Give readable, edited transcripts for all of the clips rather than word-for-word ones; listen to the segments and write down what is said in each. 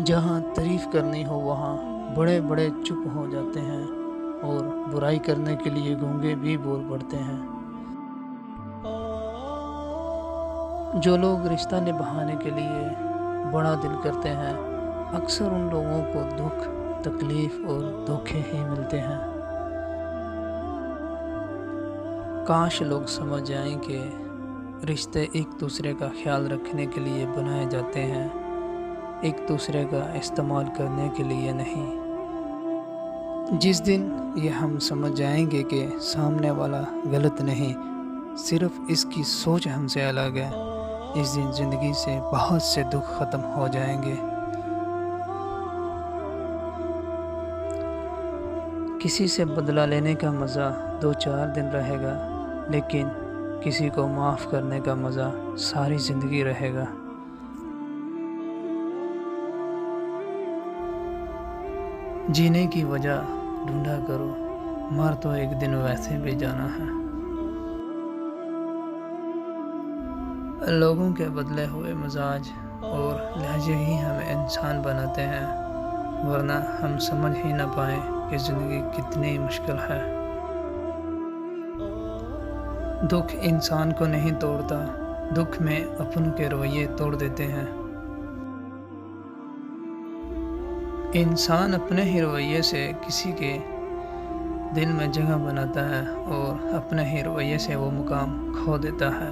جہاں تعریف کرنی ہو وہاں بڑے بڑے چپ ہو جاتے ہیں اور برائی کرنے کے لیے گونگے بھی بول پڑتے ہیں۔ جو لوگ رشتہ نبھانے کے لیے بڑا دل کرتے ہیں اکثر ان لوگوں کو دکھ، تکلیف اور دھوکے ہی ملتے ہیں۔ کاش لوگ سمجھ جائیں کہ رشتے ایک دوسرے کا خیال رکھنے کے لیے بنائے جاتے ہیں، ایک دوسرے کا استعمال کرنے کے لیے نہیں۔ جس دن یہ ہم سمجھ جائیں گے کہ سامنے والا غلط نہیں، صرف اس کی سوچ ہم سے الگ ہے، اس دن زندگی سے بہت سے دکھ ختم ہو جائیں گے۔ کسی سے بدلہ لینے کا مزہ 2-4 دن رہے گا، لیکن کسی کو معاف کرنے کا مزہ ساری زندگی رہے گا۔ جینے کی وجہ ڈھونڈا کرو، مر تو ایک دن ویسے بھی جانا ہے۔ لوگوں کے بدلے ہوئے مزاج اور لہجے ہی ہمیں انسان بناتے ہیں، ورنہ ہم سمجھ ہی نہ پائیں کہ زندگی کتنی مشکل ہے۔ دکھ انسان کو نہیں توڑتا، دکھ میں اپنوں کے رویے توڑ دیتے ہیں۔ انسان اپنے ہی رویے سے کسی کے دل میں جگہ بناتا ہے اور اپنے ہی رویے سے وہ مقام کھو دیتا ہے۔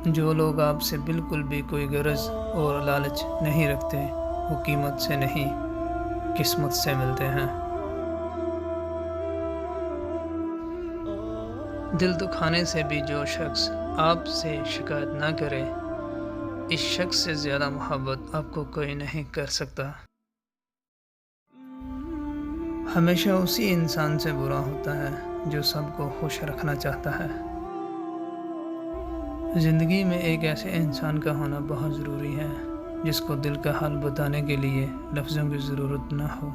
جو لوگ آپ سے بالکل بھی کوئی غرض اور لالچ نہیں رکھتے وہ قیمت سے نہیں قسمت سے ملتے ہیں۔ دل دکھانے سے بھی جو شخص آپ سے شکایت نہ کرے، اس شخص سے زیادہ محبت آپ کو کوئی نہیں کر سکتا۔ ہمیشہ اسی انسان سے برا ہوتا ہے جو سب کو خوش رکھنا چاہتا ہے۔ زندگی میں ایک ایسے انسان کا ہونا بہت ضروری ہے جس کو دل کا حال بتانے کے لیے لفظوں کی ضرورت نہ ہو۔